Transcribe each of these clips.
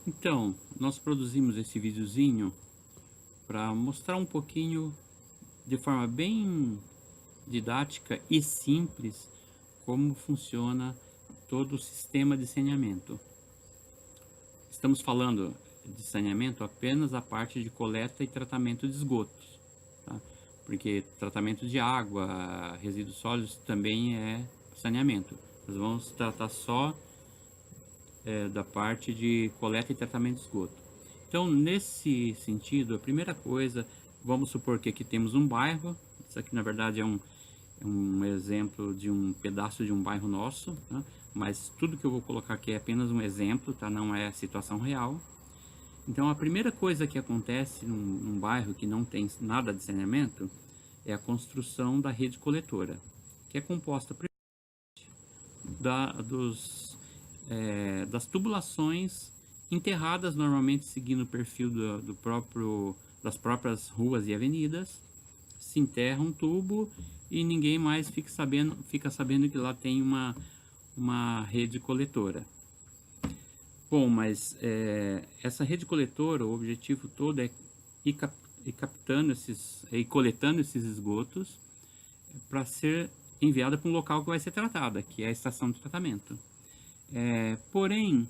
Então, nós produzimos esse videozinho para mostrar um pouquinho, de forma bem didática e simples, como funciona todo o sistema de saneamento. Estamos falando de saneamento apenas a parte de coleta e tratamento de esgotos, tá? Porque tratamento de água, resíduos sólidos também é saneamento. Nós vamos tratar só da parte de coleta e tratamento de esgoto. Então, nesse sentido, a primeira coisa, vamos supor que aqui temos um bairro. Isso aqui, na verdade, é um exemplo de um pedaço de um bairro nosso, né? Mas tudo que eu vou colocar aqui é apenas um exemplo, tá? Não é a situação real. Então, a primeira coisa que acontece num bairro que não tem nada de saneamento é a construção da rede coletora, que é composta das tubulações enterradas, normalmente seguindo o perfil das próprias ruas e avenidas. Se enterra um tubo e ninguém mais fica sabendo que lá tem uma rede coletora. Bom, mas essa rede coletora, o objetivo todo é ir coletando esses esgotos para ser enviada para um local que vai ser tratada, que é a estação de tratamento. Porém,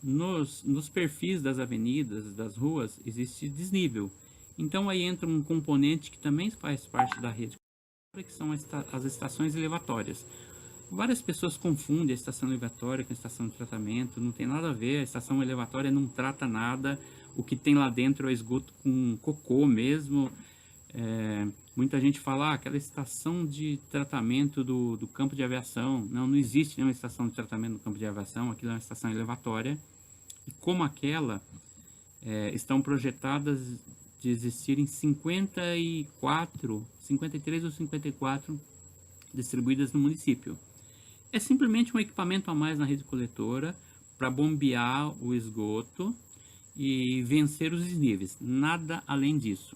nos perfis das avenidas, das ruas, existe desnível. Então aí entra um componente que também faz parte da rede, que são as estações elevatórias. Várias pessoas confundem a estação elevatória com a estação de tratamento, não tem nada a ver, a estação elevatória não trata nada, o que tem lá dentro é esgoto com cocô mesmo. Muita gente fala, aquela estação de tratamento do campo de aviação. Não existe nenhuma estação de tratamento no campo de aviação, aquilo é uma estação elevatória. E como aquela, estão projetadas de existirem 53 ou 54 distribuídas no município. É simplesmente um equipamento a mais na rede coletora para bombear o esgoto e vencer os desníveis, nada além disso.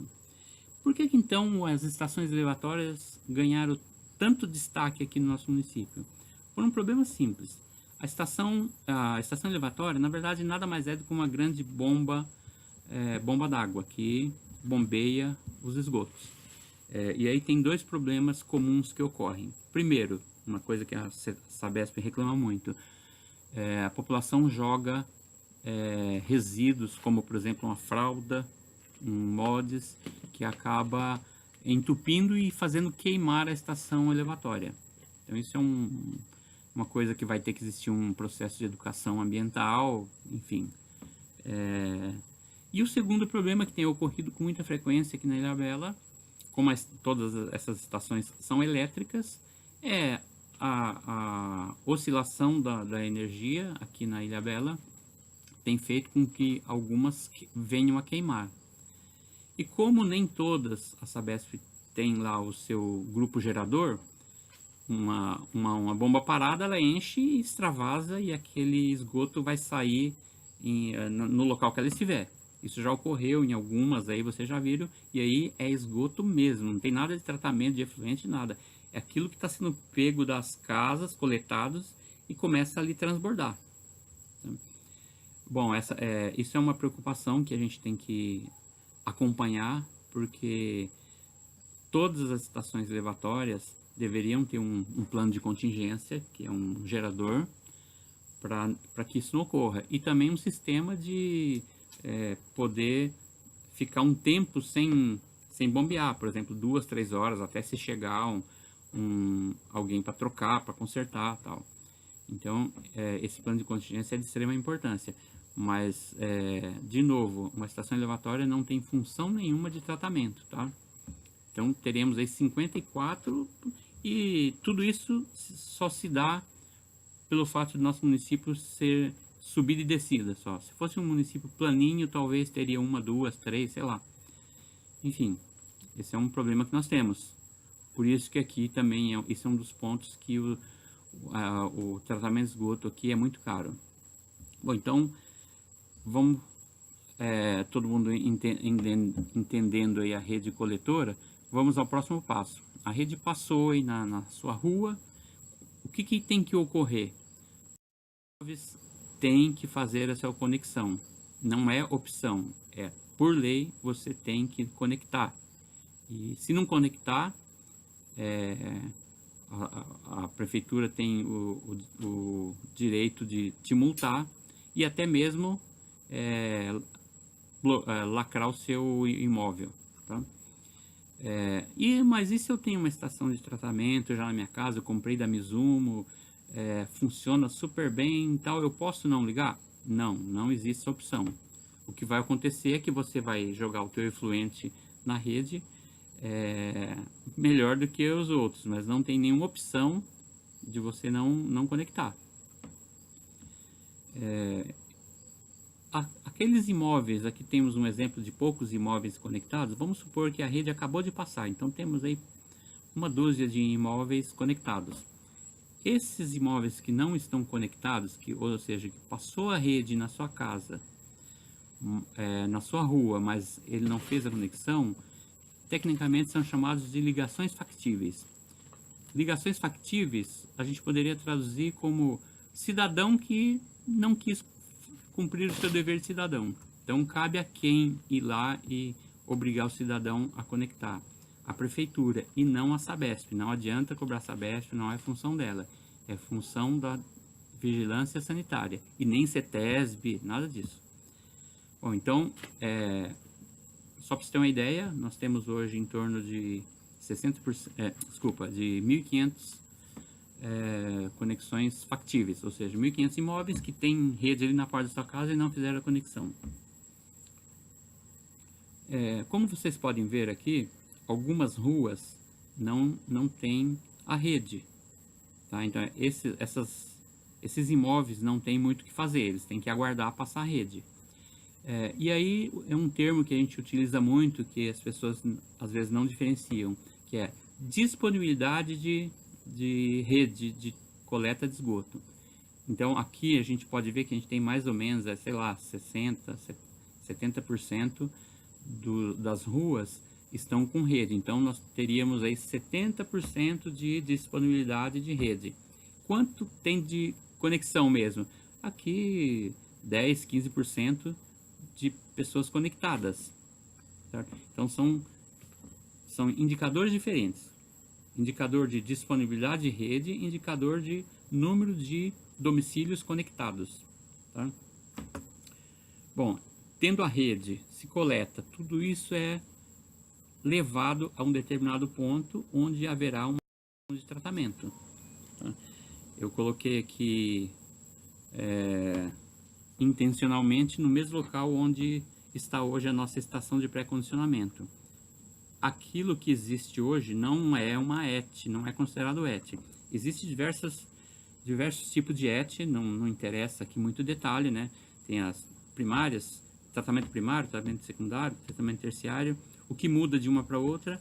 Por que então as estações elevatórias ganharam tanto destaque aqui no nosso município? Por um problema simples. A estação elevatória, na verdade, nada mais é do que uma grande bomba d'água que bombeia os esgotos. E aí tem dois problemas comuns que ocorrem. Primeiro, uma coisa que a Sabesp reclama muito, a população joga resíduos, como por exemplo uma fralda, um mods, que acaba entupindo e fazendo queimar a estação elevatória. Então isso é uma coisa que vai ter que existir um processo de educação ambiental, enfim. E o segundo problema que tem ocorrido com muita frequência aqui na Ilhabela, como todas essas estações são elétricas, é a oscilação da energia aqui na Ilhabela tem feito com que algumas venham a queimar. E como nem todas a Sabesp tem lá o seu grupo gerador, uma bomba parada, ela enche e extravasa e aquele esgoto vai sair no local que ela estiver. Isso já ocorreu em algumas, aí vocês já viram, e aí é esgoto mesmo, não tem nada de tratamento de efluente, nada. É aquilo que está sendo pego das casas, coletados, e começa ali a transbordar. Bom, isso é uma preocupação que a gente tem que acompanhar, porque todas as estações elevatórias deveriam ter um plano de contingência, que é um gerador, para que isso não ocorra. E também um sistema de poder ficar um tempo sem bombear, por exemplo, 2, 3 horas, até se chegar alguém para trocar, para consertar tal. Então, esse plano de contingência é de extrema importância. Mas, de novo, uma estação elevatória não tem função nenhuma de tratamento, tá? Então, teremos aí 54 e tudo isso só se dá pelo fato de nosso município ser subida e descida só. Se fosse um município planinho, talvez teria uma, duas, três, sei lá. Enfim, esse é um problema que nós temos. Por isso que aqui também, esse é um dos pontos que o tratamento de esgoto aqui é muito caro. Bom, então, vamos todo mundo entendendo aí a rede coletora, vamos ao próximo passo. A rede passou aí na sua rua, o que tem que ocorrer? tem que fazer essa conexão. Não é opção, é por lei você tem que conectar. E se não conectar, a prefeitura tem o direito de te multar e até mesmo lacrar o seu imóvel, tá? Mas e se eu tenho uma estação de tratamento já na minha casa, eu comprei da Mizumo, funciona super bem e tal, eu posso não ligar? Não, não existe essa opção. O que vai acontecer é que você vai jogar o teu efluente na rede melhor do que os outros, mas não tem nenhuma opção de você não conectar. Aqueles imóveis, aqui temos um exemplo de poucos imóveis conectados, vamos supor que a rede acabou de passar, então temos aí uma dúzia de imóveis conectados. Esses imóveis que não estão conectados, ou seja, que passou a rede na sua casa, na sua rua, mas ele não fez a conexão, tecnicamente são chamados de ligações factíveis. Ligações factíveis a gente poderia traduzir como cidadão que não quis cumprir o seu dever de cidadão. Então cabe a quem ir lá e obrigar o cidadão a conectar? A prefeitura e não a Sabesp. Não adianta cobrar a Sabesp, não é função dela, é função da vigilância sanitária e nem CETESB, nada disso. Bom, então, só para você ter uma ideia, nós temos hoje em torno de 60%, de 1.500 conexões factíveis, ou seja, 1.500 imóveis que têm rede ali na porta da sua casa e não fizeram a conexão. Como vocês podem ver aqui, algumas ruas não têm a rede, tá? Então esses imóveis não tem muito o que fazer, eles têm que aguardar passar a rede. E aí é um termo que a gente utiliza muito, que as pessoas às vezes não diferenciam, que é disponibilidade de rede de coleta de esgoto. Então aqui a gente pode ver que a gente tem mais ou menos, sei lá, 70% das ruas estão com rede. Então nós teríamos aí 70% de disponibilidade de rede. Quanto tem de conexão mesmo? Aqui 10, 15% de pessoas conectadas, certo? Então são indicadores diferentes. Indicador de disponibilidade de rede, indicador de número de domicílios conectados, tá? Bom, tendo a rede, se coleta, tudo isso é levado a um determinado ponto onde haverá uma de tratamento, tá? Eu coloquei aqui intencionalmente no mesmo local onde está hoje a nossa estação de pré-condicionamento. Aquilo que existe hoje não é uma ET, não é considerado ET. Existem diversos tipos de ET, não interessa aqui muito detalhe, né? Tem as primárias, tratamento primário, tratamento secundário, tratamento terciário. O que muda de uma para outra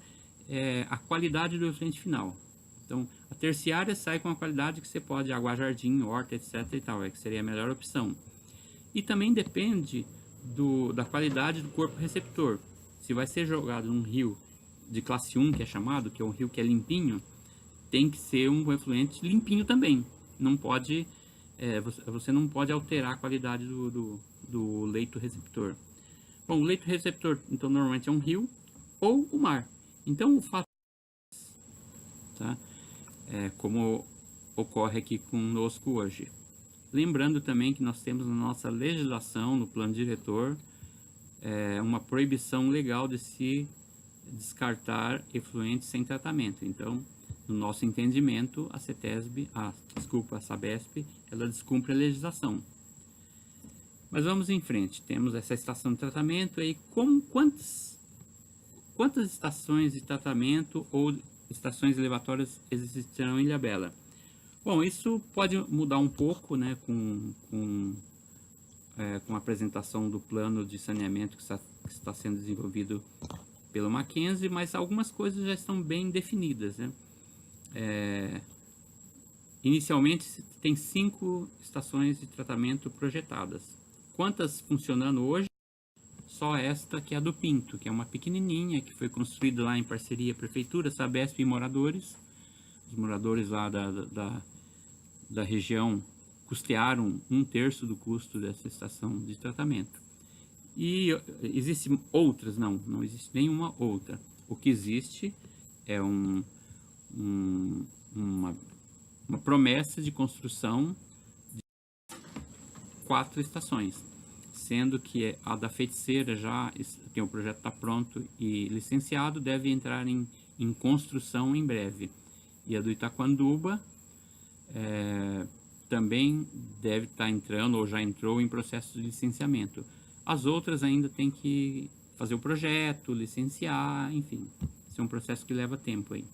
é a qualidade do efluente final. Então, a terciária sai com a qualidade que você pode aguar jardim, horta, etc. e tal, que seria a melhor opção. E também depende da qualidade do corpo receptor. Se vai ser jogado num rio de classe 1, que é chamado, que é um rio que é limpinho, tem que ser um efluente limpinho também. Não pode, você não pode alterar a qualidade do leito receptor. Bom, o leito receptor, então, normalmente é um rio ou o mar. Então, o fato, tá? Como ocorre aqui conosco hoje. Lembrando também que nós temos na nossa legislação, no plano diretor, uma proibição legal de se descartar efluentes sem tratamento. Então, no nosso entendimento, a Sabesp, ela descumpre a legislação. Mas vamos em frente. Temos essa estação de tratamento aí. Quantas estações de tratamento ou estações elevatórias existirão em Ilhabela? Bom, isso pode mudar um pouco, né, com a apresentação do plano de saneamento que está sendo desenvolvido pelo Mackenzie, mas algumas coisas já estão bem definidas, né? Inicialmente tem 5 estações de tratamento projetadas. Quantas funcionando hoje? Só esta, que é a do Pinto, que é uma pequenininha, que foi construída lá em parceria Prefeitura, Sabesp e moradores. Os moradores lá da região custearam 1/3 do custo dessa estação de tratamento. E existem outras? Não existe nenhuma outra. O que existe é uma promessa de construção de 4 estações, sendo que a da Feiticeira já tem, o projeto está pronto e licenciado, deve entrar em construção em breve. E a do Itaquanduba também deve estar entrando, ou já entrou, em processo de licenciamento. As outras ainda tem que fazer o projeto, licenciar, enfim. Esse é um processo que leva tempo aí.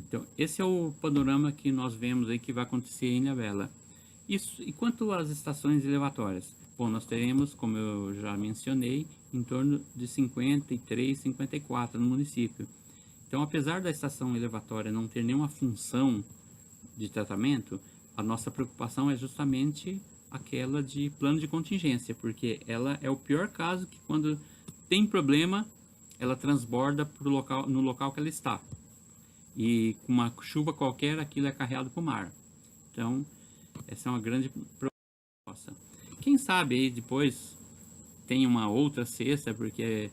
Então, esse é o panorama que nós vemos aí que vai acontecer em Ilhabela. Isso, e quanto às estações elevatórias? Bom, nós teremos, como eu já mencionei, em torno de 53, 54 no município. Então, apesar da estação elevatória não ter nenhuma função de tratamento, a nossa preocupação é justamente aquela de plano de contingência, porque ela é o pior caso, que quando tem problema, ela transborda no local que ela está. E com uma chuva qualquer, aquilo é carreado para o mar. Então, essa é uma grande preocupação. Quem sabe aí depois tem uma outra cesta, porque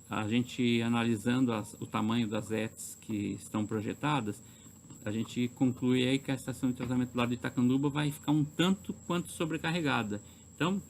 a gente analisando o tamanho das ETs que estão projetadas, a gente conclui aí que a estação de tratamento lá de Itacanduba vai ficar um tanto quanto sobrecarregada. Então,